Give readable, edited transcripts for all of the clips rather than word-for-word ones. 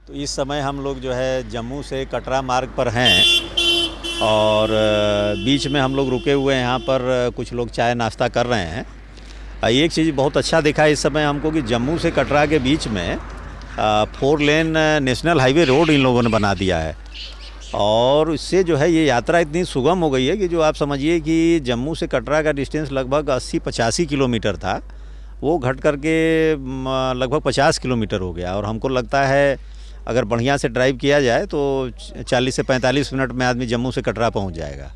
तो इस समय हम लोग जो है जम्मू से कटरा मार्ग पर हैं और बीच में हम लोग रुके हुए हैं। यहाँ पर कुछ लोग चाय नाश्ता कर रहे हैं। एक चीज़ बहुत अच्छा दिखा इस समय हमको कि जम्मू से कटरा के बीच में 4 लेन नेशनल हाईवे रोड इन लोगों ने बना दिया है और इससे जो है ये यात्रा इतनी सुगम हो गई है कि जो आप समझिए कि जम्मू से कटरा का डिस्टेंस लगभग 80-85 किलोमीटर था, वो घट करके लगभग 50 किलोमीटर हो गया। और हमको लगता है अगर बढ़िया से ड्राइव किया जाए तो 40 से 45 मिनट में आदमी जम्मू से कटरा पहुंच जाएगा।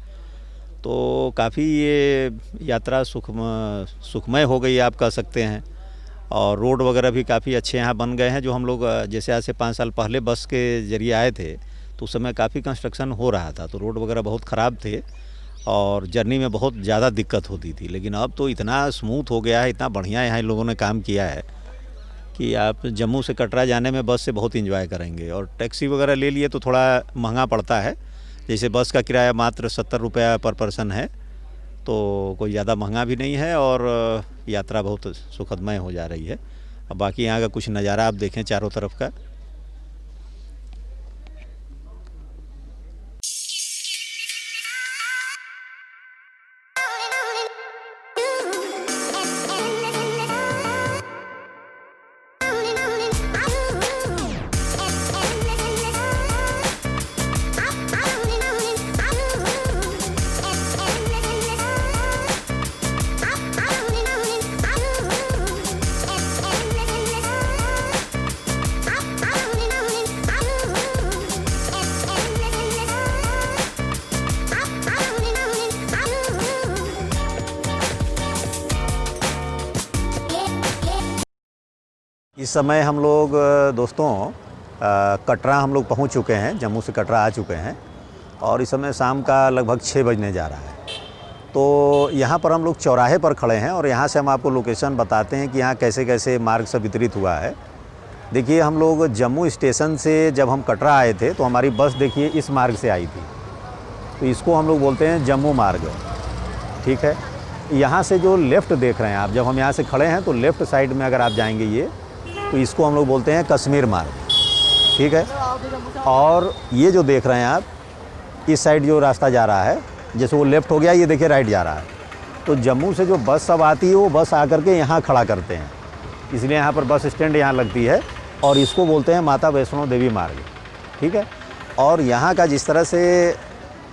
तो काफ़ी ये यात्रा सुखमय हो गई आप कह सकते हैं। और रोड वगैरह भी काफ़ी अच्छे यहाँ बन गए हैं। जो हम लोग जैसे आज से 5 साल पहले बस के ज़रिए आए थे तो उस समय काफ़ी कंस्ट्रक्शन हो रहा था, तो रोड वगैरह बहुत ख़राब थे और जर्नी में बहुत ज़्यादा दिक्कत होती थी। लेकिन अब तो इतना स्मूथ हो गया है, इतना बढ़िया यहाँ इन लोगों ने काम किया है कि आप जम्मू से कटरा जाने में बस से बहुत एंजॉय करेंगे। और टैक्सी वगैरह ले लिए तो थोड़ा महंगा पड़ता है, जैसे बस का किराया मात्र 70 रुपया पर पर्सन है, तो कोई ज़्यादा महंगा भी नहीं है और यात्रा बहुत सुखदमय हो जा रही है। अब बाकी यहाँ का कुछ नज़ारा आप देखें चारों तरफ का। इस समय हम लोग दोस्तों कटरा हम लोग पहुंच चुके हैं, जम्मू से कटरा आ चुके हैं और इस समय शाम का लगभग 6 बजने जा रहा है। तो यहाँ पर हम लोग चौराहे पर खड़े हैं और यहाँ से हम आपको लोकेशन बताते हैं कि यहाँ कैसे कैसे मार्ग से वितरित हुआ है। देखिए, हम लोग जम्मू स्टेशन से जब हम कटरा आए थे तो हमारी बस देखिए इस मार्ग से आई थी, तो इसको हम लोग बोलते हैं जम्मू मार्ग, ठीक है। यहाँ से जो लेफ़्ट देख रहे हैं आप, जब हम यहाँ से खड़े हैं तो लेफ़्ट साइड में अगर आप जाएंगे ये, तो इसको हम लोग बोलते हैं कश्मीर मार्ग, ठीक है। और ये जो देख रहे हैं आप, इस साइड जो रास्ता जा रहा है, जैसे वो लेफ़्ट हो गया, ये देखिए राइट जा रहा है। तो जम्मू से जो बस सब आती है वो बस आकर के यहाँ खड़ा करते हैं, इसलिए यहाँ पर बस स्टैंड यहाँ लगती है और इसको बोलते हैं माता वैष्णो देवी मार्ग, ठीक है। और यहाँ का जिस तरह से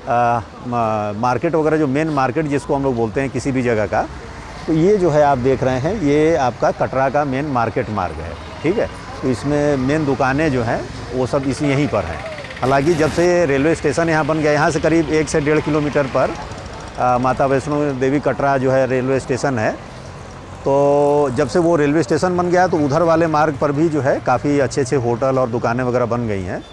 मार्केट वगैरह, जो मेन मार्केट जिसको हम लोग बोलते हैं किसी भी जगह का, तो ये जो है आप देख रहे हैं ये आपका कटरा का मेन मार्केट मार्ग है, ठीक है। तो इसमें मेन दुकानें जो हैं वो सब यहीं पर हैं। हालांकि जब से रेलवे स्टेशन यहाँ बन गया, यहाँ से करीब 1 से 1.5 किलोमीटर पर माता वैष्णो देवी कटरा जो है रेलवे स्टेशन है। तो जब से वो रेलवे स्टेशन बन गया तो उधर वाले मार्ग पर भी जो है काफ़ी अच्छे अच्छे होटल और दुकानें वगैरह बन गई हैं।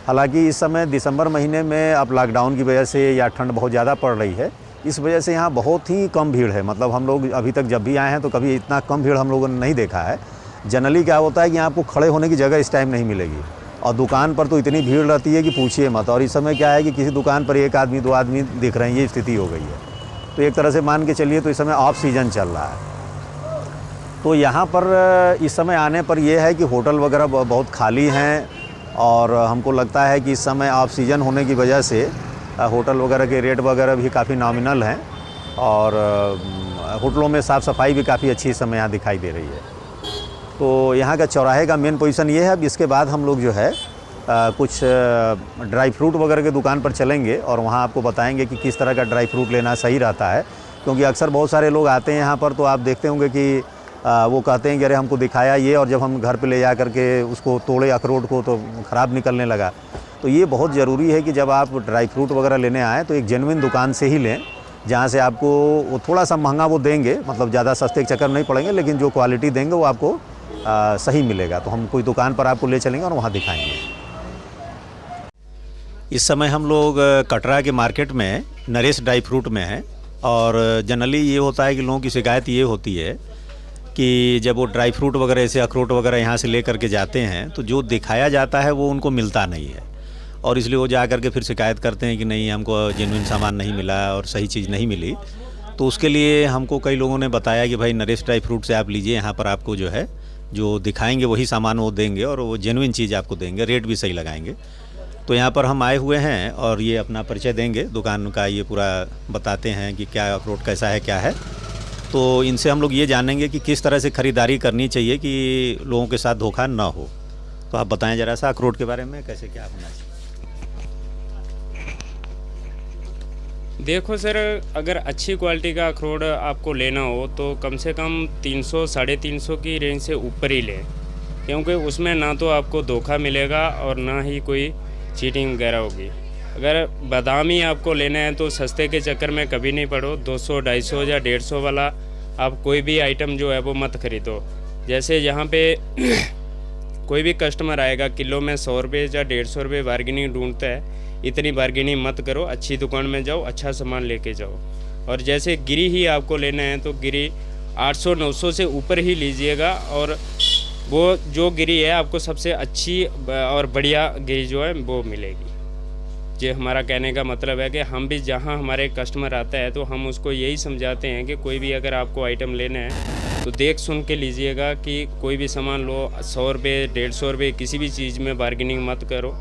हालांकि इस समय दिसंबर महीने में अब लॉकडाउन की वजह से या ठंड बहुत ज़्यादा पड़ रही है, इस वजह से यहाँ बहुत ही कम भीड़ है। मतलब हम लोग अभी तक जब भी आए हैं तो कभी इतना कम भीड़ हम लोगों ने नहीं देखा है। जनरली क्या होता है कि यहाँ आपको खड़े होने की जगह इस टाइम नहीं मिलेगी और दुकान पर तो इतनी भीड़ रहती है कि पूछिए मत। और इस समय क्या है कि किसी दुकान पर 1 आदमी 2 आदमी दिख रहे हैं, ये स्थिति हो गई है। तो एक तरह से मान के चलिए तो इस समय ऑफ सीज़न चल रहा है। तो यहाँ पर इस समय आने पर यह है कि होटल वगैरह बहुत खाली हैं और हमको लगता है कि इस समय ऑफ सीज़न होने की वजह से होटल वगैरह के रेट वगैरह भी काफ़ी नॉमिनल हैं और होटलों में साफ़ सफाई भी काफ़ी अच्छी इस समय यहाँ दिखाई दे रही है। तो यहाँ का चौराहे का मेन पोजीशन ये है। अब इसके बाद हम लोग जो है कुछ ड्राई फ्रूट वगैरह की दुकान पर चलेंगे और वहाँ आपको बताएंगे कि किस तरह का ड्राई फ्रूट लेना सही रहता है। क्योंकि अक्सर बहुत सारे लोग आते हैं यहाँ पर तो आप देखते होंगे कि वो कहते हैं कि अरे हमको दिखाया ये, और जब हम घर पे ले जा करके उसको तोड़े अखरोट को तो ख़राब निकलने लगा। तो ये बहुत ज़रूरी है कि जब आप ड्राई फ्रूट वगैरह लेने आएँ तो एक जेन्युइन दुकान से ही लें, जहाँ से आपको वो थोड़ा सा महंगा वो देंगे, मतलब ज़्यादा सस्ते के चक्कर नहीं पड़ेंगे, लेकिन जो क्वालिटी देंगे वो आपको सही मिलेगा। तो हम कोई दुकान पर आपको ले चलेंगे और वहाँ दिखाएंगे। इस समय हम लोग कटरा के मार्केट में नरेश ड्राई फ्रूट में हैं और जनरली ये होता है कि लोगों की शिकायत ये होती है कि जब वो ड्राई फ्रूट वगैरह ऐसे अखरोट वगैरह यहाँ से ले करके जाते हैं तो जो दिखाया जाता है वो उनको मिलता नहीं है और इसलिए वो जा करके फिर शिकायत करते हैं कि नहीं, हमको जेन्युइन सामान नहीं मिला और सही चीज़ नहीं मिली। तो उसके लिए हमको कई लोगों ने बताया कि भाई नरेश ड्राई फ्रूट से आप लीजिए, यहाँ पर आपको जो है जो दिखाएंगे वही सामान वो देंगे और वो जेन्युइन चीज़ आपको देंगे, रेट भी सही लगाएंगे। तो यहाँ पर हम आए हुए हैं और ये अपना परिचय देंगे, दुकान का ये पूरा बताते हैं कि क्या अखरोट कैसा है क्या है। तो इनसे हम लोग ये जानेंगे कि किस तरह से ख़रीदारी करनी चाहिए कि लोगों के साथ धोखा ना हो। तो आप बताएं ज़रा सा अखरोट के बारे में, कैसे क्या होना चाहिए। देखो सर, अगर अच्छी क्वालिटी का अखरोट आपको लेना हो तो कम से कम 300 350 की रेंज से ऊपर ही लें, क्योंकि उसमें ना तो आपको धोखा मिलेगा और ना ही कोई चीटिंग वगैरह होगी। अगर बादाम ही आपको लेना है तो सस्ते के चक्कर में कभी नहीं पड़ो। 200 250 या 150 वाला आप कोई भी आइटम जो है वो मत खरीदो। जैसे यहाँ पे कोई भी कस्टमर आएगा किलो में 100 रुपये या 150 रुपये बार्गेनिंग ढूंढता है, इतनी बार्गेनिंग मत करो। अच्छी दुकान में जाओ, अच्छा सामान लेके जाओ। और जैसे गिरी ही आपको लेना है तो गिरी 800 900 से ऊपर ही लीजिएगा, और वो जो गिरी है आपको सबसे अच्छी और बढ़िया गिरी जो है वो मिलेगी। ये हमारा कहने का मतलब है कि हम भी जहाँ हमारे कस्टमर आता है तो हम उसको यही समझाते हैं कि कोई भी अगर आपको आइटम लेना है तो देख सुन के लीजिएगा कि कोई भी सामान लो। 100 रुपये 150 रुपये किसी भी चीज़ में बार्गेनिंग मत करो।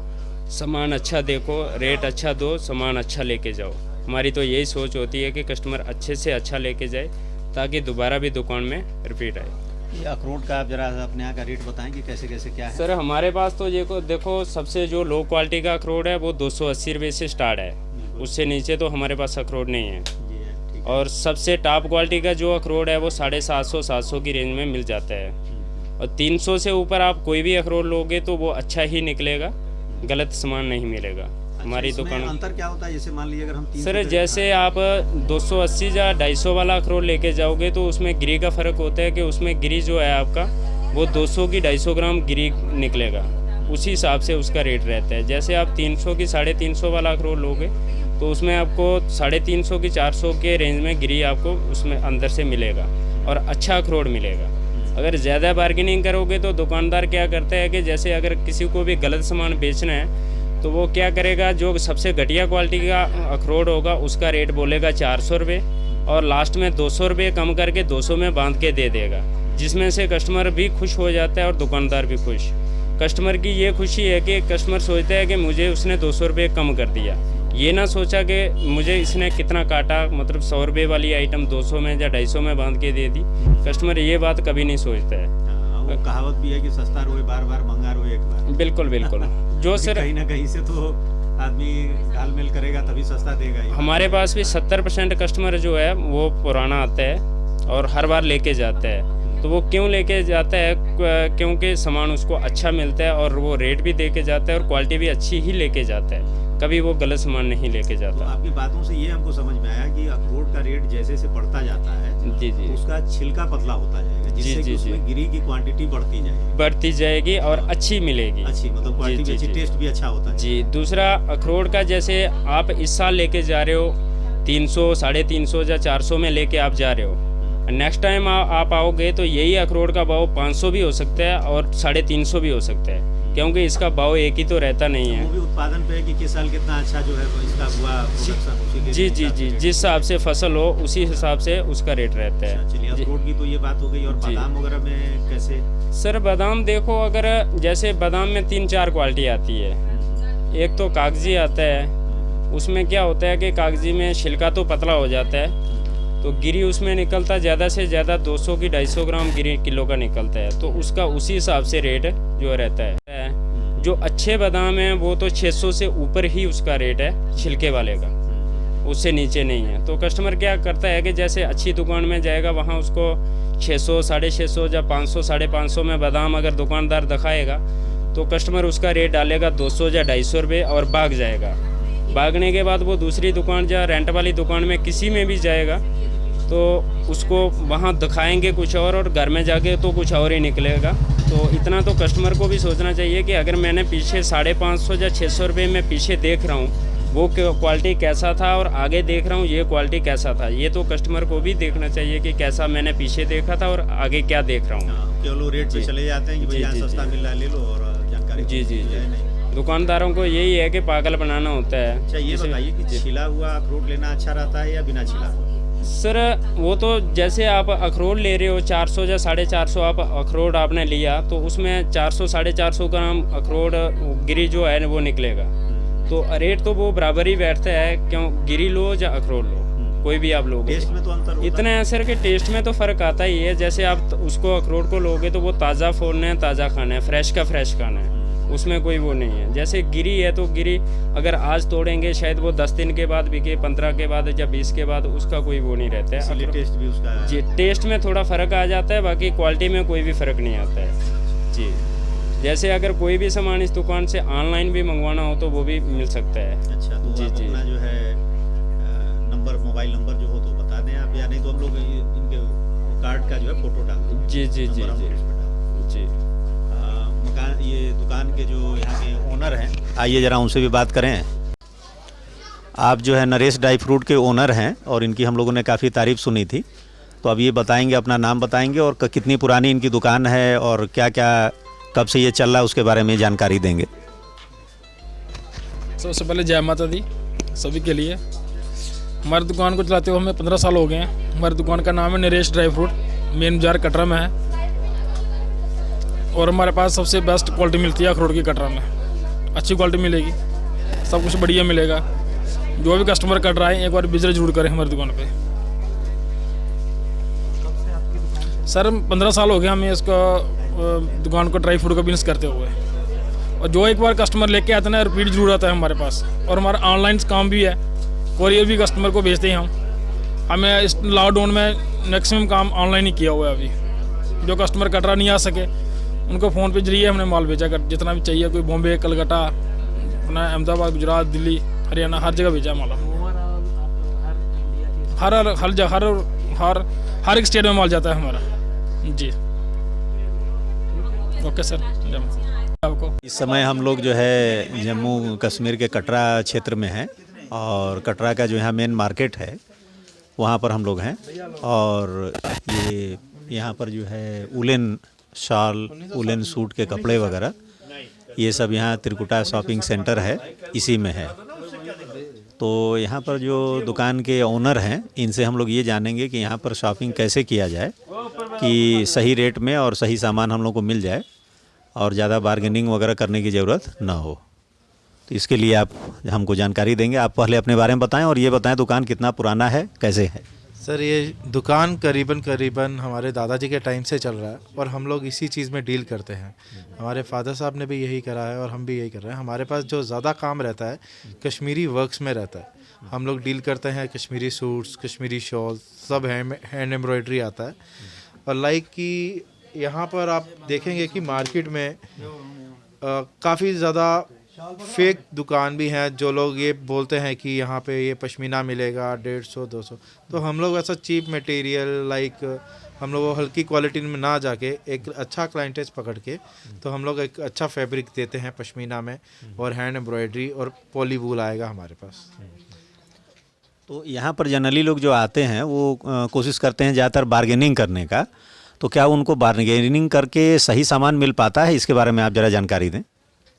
सामान अच्छा देखो, रेट अच्छा दो, सामान अच्छा लेके जाओ। हमारी तो यही सोच होती है कि कस्टमर अच्छे से अच्छा लेके जाए ताकि दोबारा भी दुकान में रिपीट आए। ये अखरोट का आप जरा अपने यहाँ का रेट बताएं कि कैसे कैसे क्या है। सर हमारे पास तो ये को देखो, सबसे जो लो क्वालिटी का अखरोट है वो 280 रुपये से स्टार्ट है, उससे नीचे तो हमारे पास अखरोट नहीं है। और सबसे टॉप क्वालिटी का जो अखरोट है वो 750 700 की रेंज में मिल जाता है। और 300 से ऊपर आप कोई भी अखरोट लोगे तो वो अच्छा ही निकलेगा, गलत सामान नहीं मिलेगा। हमारी दुकान अंतर क्या होता है, जैसे मान लीजिए अगर हम सर जैसे आप 280 या 250 वाला अखरोट लेके जाओगे तो उसमें गिरी का फ़र्क होता है कि उसमें गिरी जो है आपका वो 200 की 250 ग्राम गिरी निकलेगा, उसी हिसाब से उसका रेट रहता है। जैसे आप 300 की 350 वाला अखरोट लोगे तो उसमें आपको 350 की 400 के रेंज में गिरी आपको उसमें अंदर से मिलेगा और अच्छा अखरोट मिलेगा। अगर ज़्यादा बार्गेनिंग करोगे तो दुकानदार क्या करता है कि जैसे अगर किसी को भी गलत सामान बेचना है तो वो क्या करेगा, जो सबसे घटिया क्वालिटी का अखरोट होगा उसका रेट बोलेगा 400 रुपये और लास्ट में 200 रुपये कम करके 200 में बांध के दे देगा, जिसमें से कस्टमर भी खुश हो जाता है और दुकानदार भी खुश। कस्टमर की ये खुशी है कि कस्टमर सोचता है कि मुझे उसने 200 रुपये कम कर दिया, ये ना सोचा कि मुझे इसने कितना काटा, मतलब 100 रुपये वाली आइटम 200 में या 250 में बांध के दे दी। कस्टमर ये बात कभी नहीं सोचता है। वो कहावत भी है कि सस्ता रोए बार बार, महंगा रोए एक बार। बिल्कुल बिल्कुल। जो सर कहीं ना कहीं से तो आदमी घालमेल करेगा तभी सस्ता देगा ही। हमारे पास भी 70% कस्टमर जो है वो पुराना आता है और हर बार लेके जाता है। तो वो क्यों लेके जाता है, क्योंकि सामान उसको अच्छा मिलता है और वो रेट भी दे के जाता है और क्वालिटी भी अच्छी ही लेके जाता है, कभी वो गलत सामान नहीं लेके जाता। तो आपकी बातों से ये हमको समझ में आया कि अखरोट का रेट जैसे जैसे बढ़ता जाता है जी जी तो उसका छिलका पतला होता जाएगा, जिससे कि उसमें गिरी की क्वांटिटी बढ़ती जाएगी और अच्छी मिलेगी। अच्छी मतलब क्वालिटी भी अच्छी, टेस्ट भी अच्छा होता है जी। दूसरा अखरोट का जैसे आप इस साल लेके जा रहे हो 300 350 या 400 में लेके आप जा रहे हो, नेक्स्ट टाइम आप आओगे तो यही अखरोट का भाव 500 भी हो सकता है और 350 भी हो सकता है, क्योंकि इसका भाव एक ही तो रहता नहीं है। वो भी उत्पादन पे है कि किस साल कितना अच्छा जो है इसका हुआ प्रोडक्शन, उसी के जी जी जी, जिस हिसाब से फसल हो उसी हिसाब से उसका रेट रहता है। चलिए अखरोट की तो ये बात हो गई। और बादाम वगैरह में कैसे? सर बादाम देखो, अगर जैसे बादाम में 3-4 क्वालिटी आती है। एक तो कागजी आता है, उसमें क्या होता है कि कागजी में छिलका तो पतला हो जाता है, तो गिरी उसमें निकलता ज़्यादा से ज़्यादा 200 की 250 ग्राम गिरी किलो का निकलता है, तो उसका उसी हिसाब से रेट जो रहता है। जो अच्छे बादाम हैं वो तो 600 से ऊपर ही उसका रेट है छिलके वाले का, उससे नीचे नहीं है। तो कस्टमर क्या करता है कि जैसे अच्छी दुकान में जाएगा वहाँ उसको 600 650 या 500 550 में बादाम अगर दुकानदार दिखाएगा तो कस्टमर उसका रेट डालेगा 200 या 250 रुपये और भाग जाएगा। भागने के बाद वो दूसरी दुकान या रेंट वाली दुकान में किसी में भी जाएगा तो उसको वहाँ दिखाएंगे कुछ और घर में जाके तो कुछ और ही निकलेगा। तो इतना तो कस्टमर को भी सोचना चाहिए कि अगर मैंने पीछे 550 या 600 रुपये में पीछे देख रहा हूँ वो क्वालिटी कैसा था और आगे देख रहा हूँ ये क्वालिटी कैसा था, ये तो कस्टमर को भी देखना चाहिए कि कैसा मैंने पीछे देखा था और आगे क्या देख रहा हूँ। केवल रेट पे चले जाते हैं कि भैया सस्ता मिल रहा है ले लो और जानकारी। जी जी जी, दुकानदारों को यही है कि पागल बनाना होता है। अच्छा ये बताइए कि छिला हुआ अखरोट लेना अच्छा रहता है या बिना छिला हुआ? सर वो तो जैसे आप अखरोट ले रहे हो 400 या 450 आप अखरोट आपने लिया तो उसमें 400 450 ग्राम अखरोट गिरी जो है वो निकलेगा। तो रेट तो वो बराबर ही बैठता है, क्यों गिरी लो या अखरोट लो कोई भी आप लोगे। टेस्ट में तो अंतर होता इतना है सर कि टेस्ट में तो फ़र्क आता ही है। जैसे आप उसको अखरोट को लोगे तो वो ताज़ा फोड़ना है, ताज़ा खाना है, फ्रेश का फ्रेश खाना है, उसमें कोई वो नहीं है। जैसे गिरी है तो गिरी अगर आज तोड़ेंगे शायद वो 10 दिन के बाद बिके, 15 के बाद या 20 के बाद, उसका कोई वो नहीं रहता है। इसलिए टेस्ट भी उसका जी टेस्ट में थोड़ा फ़र्क आ जाता है, बाकी क्वालिटी में कोई भी फ़र्क नहीं आता है जी। जैसे अगर कोई भी सामान इस दुकान से ऑनलाइन भी मंगवाना हो तो वो भी मिल सकता है। अच्छा, तो जी, आप जी। अपना जो है नंबर, मोबाइल नंबर जो हो तो बता दें आप, या नहीं तो हम लोग इनके कार्ड का जो है फोटो डाल दें। जी जी जी नंबर हम जी लोग इस पे डाल दें। जी। मकान, ये दुकान के जो यहाँ के ओनर हैं, आइए ज़रा उनसे भी बात करें। आप जो है नरेश ड्राई फ्रूट के ओनर हैं और इनकी हम लोगों ने काफ़ी तारीफ़ सुनी थी, तो अब ये बताएंगे, अपना नाम बताएंगे और कितनी पुरानी इनकी दुकान है और क्या क्या कब से ये चल रहा है उसके बारे में जानकारी देंगे। सबसे पहले जय माता दी सभी के लिए। हमारी दुकान को चलाते हुए हमें 15 साल हो गए हैं। हमारी दुकान का नाम है नरेश ड्राई फ्रूट, मेन बाजार कटरा में है। और हमारे पास सबसे बेस्ट क्वालिटी मिलती है अखरोट की कटरा में। अच्छी क्वालिटी मिलेगी, सब कुछ बढ़िया मिलेगा। जो भी कस्टमर कटरा है एक बार विजिट जरूर करें हमारी दुकान पे। सर 15 साल हो गए हमें इसका दुकान को ड्राई फ्रूट का बिजनेस करते हुए। और जो एक बार कस्टमर लेके आते हैं ना, रिपीट जरूर आता है हमारे पास। और हमारा ऑनलाइन काम भी है, कोरियर भी कस्टमर को भेजते हैं हम। हमें इस लॉकडाउन में मैक्सिमम काम ऑनलाइन ही किया हुआ है अभी। जो कस्टमर कटरा नहीं आ सके उनको फ़ोन पे जरिए हमने माल भेजा कर, जितना भी चाहिए। कोई बॉम्बे, कलकत्ता, अपना अहमदाबाद, गुजरात, दिल्ली, हरियाणा, हर जगह भेजा माल। हर एक स्टेट में माल जाता है हमारा जी। ओके सर, आपको इस समय हम लोग जो है जम्मू कश्मीर के कटरा क्षेत्र में हैं और कटरा का जो यहाँ मेन मार्केट है वहाँ पर हम लोग हैं। और ये यहाँ पर जो है उलेन शॉल, उलेन सूट के कपड़े वगैरह ये सब यहाँ त्रिकुटा शॉपिंग सेंटर है, इसी में है। तो यहाँ पर जो दुकान के ओनर हैं इनसे हम लोग ये जानेंगे कि यहाँ पर शॉपिंग कैसे किया जाए कि सही रेट में और सही सामान हम लोग को मिल जाए और ज़्यादा बार्गेनिंग वगैरह करने की ज़रूरत ना हो। तो इसके लिए आप हमको जानकारी देंगे। आप पहले अपने बारे में बताएं और ये बताएं दुकान कितना पुराना है, कैसे है। सर ये दुकान करीबन हमारे दादाजी के टाइम से चल रहा है और हम लोग इसी चीज़ में डील करते हैं। हमारे फादर साहब ने भी यही करा है और हम भी यही कर रहे हैं। हमारे पास जो ज़्यादा काम रहता है कश्मीरी वर्क्स में रहता है। हम लोग डील करते हैं कश्मीरी सूट्स, कश्मीरी शॉल, सब हैंड एम्ब्रॉयडरी आता है। और लाइक कि यहाँ पर आप देखेंगे कि मार्केट में काफ़ी ज़्यादा फेक दुकान भी हैं। जो लोग ये बोलते हैं कि यहाँ पे ये पश्मीना मिलेगा 150 200, तो हम लोग ऐसा चीप मटेरियल लाइक हम लोग हल्की क्वालिटी में ना जाके एक अच्छा क्लाइंटेज पकड़ के तो हम लोग एक अच्छा फैब्रिक देते हैं पश्मीना में और हैंड एम्ब्रॉयडरी और पॉली वूल आएगा हमारे पास। तो यहाँ पर जनरली लोग जो आते हैं वो कोशिश करते हैं ज़्यादातर बार्गेनिंग करने का, तो क्या उनको बार्गेनिंग करके सही सामान मिल पाता है? इसके बारे में आप ज़रा जानकारी दें।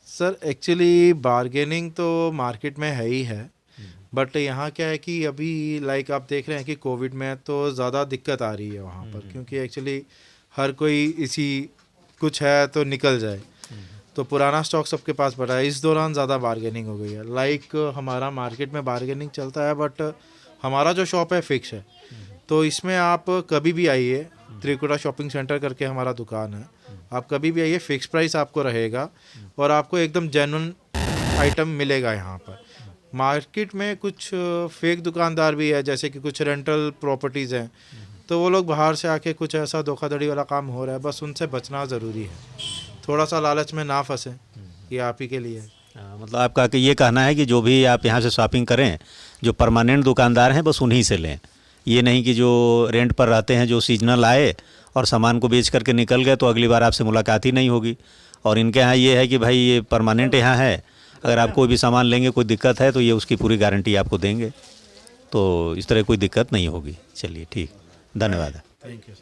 सर एक्चुअली बार्गेनिंग तो मार्केट में है ही है, बट यहाँ क्या है कि अभी लाइक आप देख रहे हैं कि कोविड में तो ज़्यादा दिक्कत आ रही है वहाँ पर, क्योंकि एक्चुअली हर कोई इसी कुछ है तो निकल जाए, तो पुराना स्टॉक सबके पास पड़ा है। इस दौरान ज़्यादा बार्गेनिंग हो गई है। लाइक हमारा मार्केट में बार्गेनिंग चलता है, बट हमारा जो शॉप है फिक्स है, तो इसमें आप कभी भी आइए। त्रिकुटा शॉपिंग सेंटर करके हमारा दुकान है, आप कभी भी आइए, फिक्स प्राइस आपको रहेगा और आपको एकदम जेन्युइन आइटम मिलेगा यहाँ पर। मार्केट में कुछ फेक दुकानदार भी है, जैसे कि कुछ रेंटल प्रॉपर्टीज़ हैं, तो वो लोग बाहर से आके कुछ ऐसा धोखाधड़ी वाला काम हो रहा है, बस उनसे बचना ज़रूरी है। थोड़ा सा लालच में ना फंसें, ये आप ही के लिए है। मतलब आपका ये कहना है कि जो भी आप यहाँ से शॉपिंग करें, जो परमानेंट दुकानदार हैं बस उन्हीं से लें, ये नहीं कि जो रेंट पर रहते हैं, जो सीजनल आए और सामान को बेच करके निकल गए तो अगली बार आपसे मुलाकात ही नहीं होगी। और इनके यहाँ ये है कि भाई ये परमानेंट यहाँ है, अगर आप कोई भी सामान लेंगे, कोई दिक्कत है तो ये उसकी पूरी गारंटी आपको देंगे, तो इस तरह कोई दिक्कत नहीं होगी। चलिए ठीक, धन्यवाद। Thank you.